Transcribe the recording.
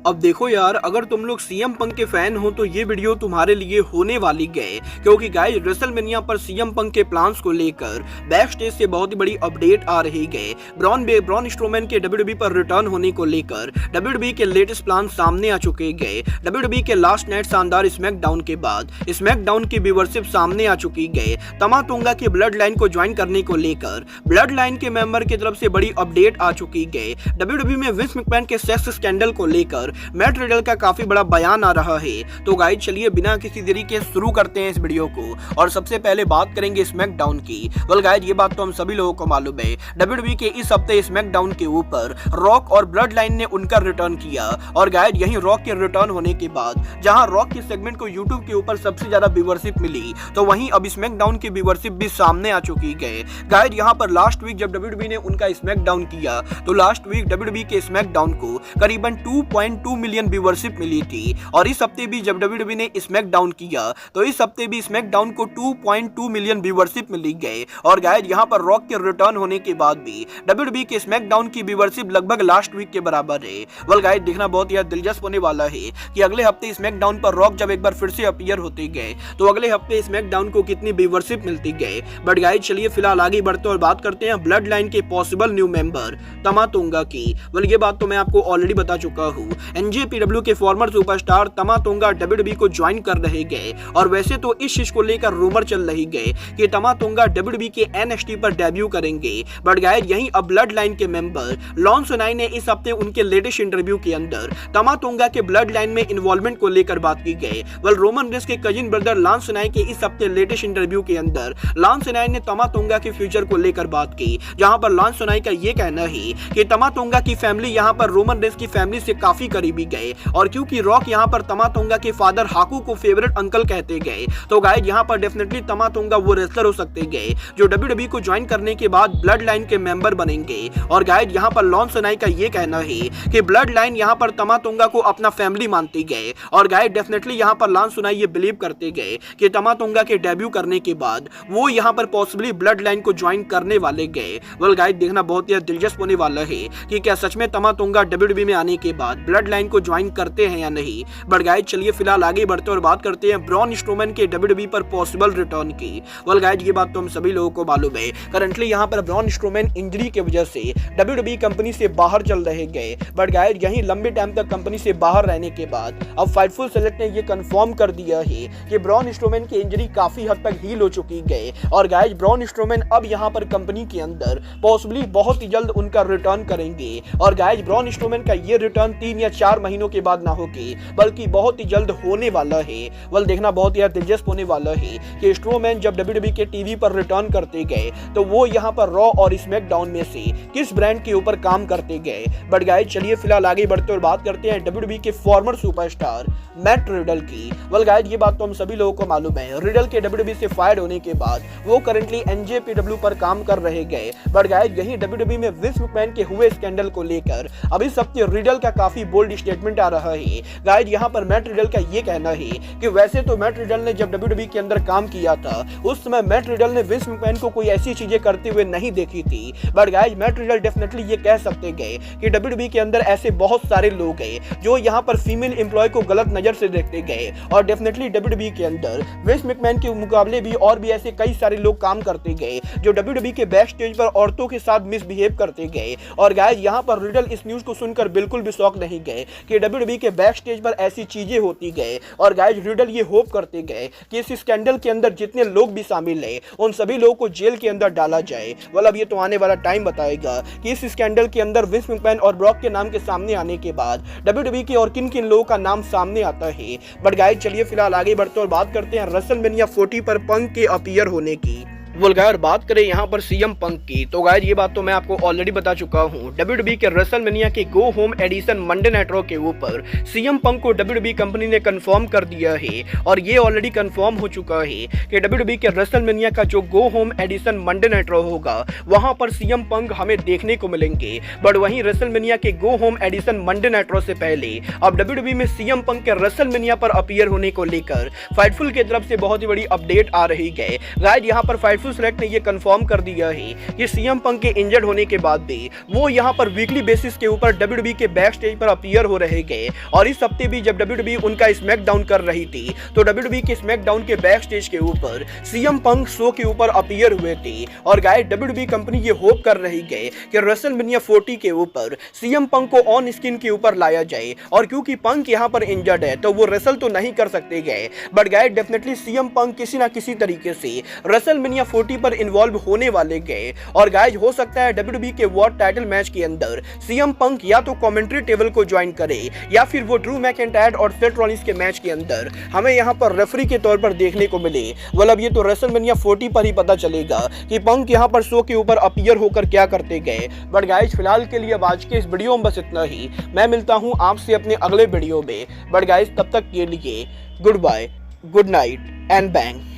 अब देखो यार, अगर तुम लोग सीएम पंक के फैन हो तो ये वीडियो तुम्हारे लिए होने वाली है, क्योंकि गाइस रेसलमेनिया पर सीएम पंक के प्लान्स को लेकर बैक स्टेज से बहुत ही बड़ी अपडेट आ रही है। ब्रॉन स्ट्रोमैन के डब्ल्यूडब्ल्यूई पर रिटर्न होने को लेकर डब्ल्यूडब्ल्यूई के लेटेस्ट प्लान सामने आ चुके हैं। डब्ल्यूडब्ल्यूई के लास्ट नाइट शानदार स्मैकडाउन के बाद स्मैकडाउन की व्यूअरशिप सामने आ चुकी है। तमा तोंगा की ब्लड लाइन को ज्वाइन करने को लेकर ब्लड लाइन के मेंबर की तरफ से बड़ी अपडेट आ चुकी है। डब्ल्यूडब्ल्यूई में विंस मैकमैन के सेक्स स्कैंडल को लेकर मैट रिडल का काफी बड़ा बयान आ रहा है। तो गाइस चलिए बिना किसी देरी के शुरू करते हैं इस वीडियो को, और सबसे पहले बात करेंगे स्मैकडाउन की। वेल गाइस, ये बात तो हम सभी लोगों को मालूम है, डब्ल्यूडब्ल्यूई के इस हफ्ते स्मैकडाउन के ऊपर रॉक और ब्लड लाइन ने उनका रिटर्न किया। और गाइस यही रॉक के रिटर्न होने के बाद जहां रॉक के सेगमेंट को यूट्यूब के ऊपर सबसे ज्यादा व्यूअरशिप मिली, तो वहीं अब स्मैकडाउन की व्यूअरशिप भी सामने आ चुकी है। गाइस यहां पर लास्ट वीक जब डब्ल्यूडब्ल्यूई ने उनका स्मैकडाउन किया, तो लास्ट वीक डब्ल्यूडब्ल्यूई के स्मैकडाउन को करीबन 2.2 मिलियन व्यूअरशिप मिली थी। और इस हफ्ते भी जब डब्ल्यूडब्ल्यूई ने स्मैकडाउन किया, तो इस हफ्ते भी स्मैकडाउन को 2.2 मिलियन व्यूअरशिप मिली गए। और गाइस यहां पर रॉक के रिटर्न होने के बाद भी डब्ल्यूडब्ल्यूई के स्मैकडाउन की व्यूअरशिप लगभग लास्ट वीक के बराबर है। वेल गाइस, देखना बहुत ही दिलचस्प होने वाला है कि अगले हफ्ते स्मैकडाउन पर रॉक जब एक बार फिर से अपीयर होते गए, तो अगले हफ्ते स्मैकडाउन को कितनी व्यूअरशिप मिलती गए। बट गाइस चलिए फिलहाल आगे बढ़ते और बात करते हैं ब्लड लाइन के पॉसिबल न्यू मेंबर तमा तोंगा की। वेल ये बात तो मैं आपको ऑलरेडी बता चुका हूँ, एनजेपीडब्ल्यू के फॉर्मर सुपरस्टार तमा तोंगा डब्ल्यूडब्ल्यूई को ज्वाइन कर रहे गए। और वैसे तो इस चीज को लेकर रूमर चल रही गए कि तमा तोंगा डब्ल्यूडब्ल्यूई के एनएक्सटी पर डेब्यू करेंगे। बट गाइस यहीं अब ब्लड लाइन के मेंबर लॉन सोनाई ने इस हफ्ते उनके लेटेस्ट इंटरव्यू के अंदर तमा तोंगा के ब्लड लाइन में इन्वॉल्वमेंट को लेकर बात की गई। वेल रोमन रेंस के कजिन ब्रदर लॉन सोनाई के इस हफ्ते लेटेस्ट इंटरव्यू के अंदर लॉन सोनाई ने तमा तोंगा के फ्यूचर को लेकर बात की, जहां पर लॉन सोनाई का ये कहना है कि तमा तोंगा की फैमिली यहां पर रोमन रेंस की फैमिली से काफी करीबी गए। और क्योंकि रॉक यहां पर तमा तोंगा के फादर हाकू को फेवरेट अंकल कहते गए, तो गाइस यहां पर डेफिनेटली तमा तोंगा वो रेसलर हो सकते गए जो डब्ल्यूडब्ल्यूई को ज्वाइन करने के बाद ब्लड लाइन के मेंबर बनेंगे। और गाइस यहां पर लॉन सोनाई का ये कहना है कि ब्लड लाइन यहां पर तमा तोंगा को अपना फैमिली मानती गए। और गाइस डेफिनेटली यहां पर लॉन सोनाई ये बिलीव करते गए कि तमा तोंगा के डेब्यू करने के बाद वो यहां पर पॉसिबली ब्लड लाइन को ज्वाइन करने वाले गए। वेल गाइस देखना बहुत ही दिलचस्प होने वाला है कि क्या सच में तमा तोंगा डब्ल्यूडब्ल्यूई में आने के बाद ब्लड लाइन को ज्वाइन करते हैं या नहीं। बट गाइस चलिए फिलहाल आगे बढ़ते और बात करते हैं ब्रॉन स्ट्रोमैन के डब्ल्यूडब्ल्यूई पर पॉसिबल रिटर्न की। वेल गाइस ये बात तो हम सभी लोगों को मालूम है, करंटली यहां पर ब्रॉन स्ट्रोमैन इंजरी की वजह से डब्ल्यूडब्ल्यूई कंपनी से बाहर चल रहे गए। बट गाइस यहीं लंबे टाइम तक कंपनी से बाहर रहने के बाद अब फाइटफुल सेलेक्ट ने ये कंफर्म कर दिया है कि ब्रॉन स्ट्रोमैन की इंजरी काफी हद तक हील हो चुकी है। और गाइस ब्रॉन स्ट्रोमैन अब यहां पर कंपनी के अंदर पॉसिबली बहुत ही जल्द उनका रिटर्न करेंगे। और गाइस ब्रॉन स्ट्रोमैन का ये रिटर्न 3 या 4 महीनों के बाद ना होगी, बल्कि बहुत ही जल्द होने वाला है। वेल देखना बहुत ही दिलचस्प होने वाला है कि स्ट्रोमैन जब डब्ल्यूडब्ल्यूई के टीवी पर रिटर्न करते गए, तो वो यहाँ पर रॉ और स्मैकडाउन में से किस ब्रांड के ऊपर काम करते गए। बट गाइस चलिए फिलहाल आगे बढ़ते और बात करते हैं डब्ल्यूडब्ल्यूई के फॉर्मर सुपरस्टार मैट रिडल की। वेल गाइस ये बात तो हम सभी लोगों को मालूम है, रिडल के डब्ल्यूडब्ल्यूई से फायर होने के बाद वो करंटली एनजेपीडब्ल्यू पर काम कर रहे गए। बट गाइस यहीं डब्ल्यूडब्ल्यूई में विंस मैकमैन के हुए स्कैंडल को लेकर अब इस हफ्ते रिडल का काफी बोल्ड स्टेटमेंट आ रहा है। गाइस यहाँ पर मैट रिडल का ये कहना है कि वैसे तो मैट रिडल ने जब डब्ल्यूडब्ल्यूई के अंदर काम किया था, उस समय मैट रिडल ने विंस मैकमैन को कोई ऐसी चीजें करते हुए नहीं देखी थी। But guys Matt Riddle definitely ये कह सकते गए कि डब्ल्यूडब्ल्यूई के अंदर ऐसे बहुत सारे लोग हैं जो यहाँ पर फीमेल एम्प्लॉय को गलत नजर से देखते गए। और डेफिनेटली डब्ल्यूडब्ल्यूई के अंदर विंस मैकमैन के मुकाबले भी और भी ऐसे कई सारे लोग काम करते गए जो डब्ल्यूडब्ल्यूई के बैक स्टेज पर औरतों के साथ मिसबिहेव करते गए। और गाइस यहाँ पर रिडल इस न्यूज को सुनकर बिल्कुल भी शॉक नहीं गए कि डब्ल्यूडब्ल्यूई के बैक स्टेज पर ऐसी चीजें होती गए। और गाइस रिडल ये होप करते गए कि इस स्कैंडल के अंदर जितने लोग भी शामिल हैं, उन सभी लोगों को जेल के अंदर डाला जाए। वाला अब ये तो आने वाला टाइम बताएगा कि इस स्कैंडल के अंदर विंस मैकमैन और ब्रॉक के नाम के सामने आने के बाद डब्ल्यूडब्ल्यूई के और किन किन लोगों का नाम सामने आता है। बट गाइस चलिए फिलहाल आगे बढ़ते और बात करते हैं रेसलमेनिया 40 पर पंक के अपीयर होने की। वल्गायर बात करें यहाँ पर सीएम पंक की, तो गाइस ये बात तो मैं आपको ऑलरेडी बता चुका हूँ, डब्ल्यूडब्ल्यूई के रेसलमेनिया के go home edition Monday night Raw के ऊपर सीएम पंक को डब्ल्यूडब्ल्यूई कंपनी ने कंफर्म कर दिया है। और ये ऑलरेडी कंफर्म हो चुका है कि डब्ल्यूडब्ल्यूई के रेसलमेनिया का जो go home edition Monday night Raw होगा, वहां पर सीएम पंक हमें देखने को मिलेंगे। बट वहीं रेसलमेनिया के go home edition Monday night Raw से पहले अब डब्ल्यूडब्ल्यूई में सीएम पंक के रेसलमेनिया पर अपीयर होने को लेकर फाइटफुल की तरफ से बहुत ही बड़ी अपडेट आ रही है। गाइस यहाँ पर ऑफिस रेक ने ये कंफर्म कर दिया है कि सीएम पंक के इंजर्ड होने के बाद भी वो यहाँ पर वीकली बेसिस के ऊपर WWE के बैक स्टेज पर अपीयर हो रहे गए। और इस हफ्ते भी जब WWE उनका स्मैकडाउन कर रही थी तो WWE के स्मैकडाउन के बैक स्टेज के ऊपर सीएम पंक शो के ऊपर अपीयर हुए थे। और गाइस WWE कंपनी ये होप कर रही है कि रेसलमेनिया 40 के ऊपर सीएम पंक को ऑन स्क्रीन के ऊपर लाया जाए। और क्योंकि पंक यहाँ पर इंजर्ड है तो वो रेसल तो नहीं कर सकते गए, but guys definitely CM Punk किसी ना किसी तरीके से रेसलमेनिया 40 पर इन्वॉल्व होने वाले गए। और गाइस हो सकता है WWE के वर्ल्ड टाइटल मैच के अंदर सीएम पंक या तो कमेंट्री टेबल को ज्वाइन करे या फिर वो ड्रू मैकिंटायर और सेथ रॉलिंस के मैच के अंदर हमें यहाँ पर रेफरी के तौर पर देखने को मिले। मतलब ये तो रेसलमेनिया 40 पर ही पता चलेगा कि पंक यहाँ पर शो के ऊपर अपीयर होकर क्या करते गए। बट गाइस फिलहाल के लिए अब आज के इस वीडियो में बस इतना ही। मैं मिलता हूँ आपसे अपने अगले वीडियो में। बट गाइस तब तक के लिए good bye, good night and bang.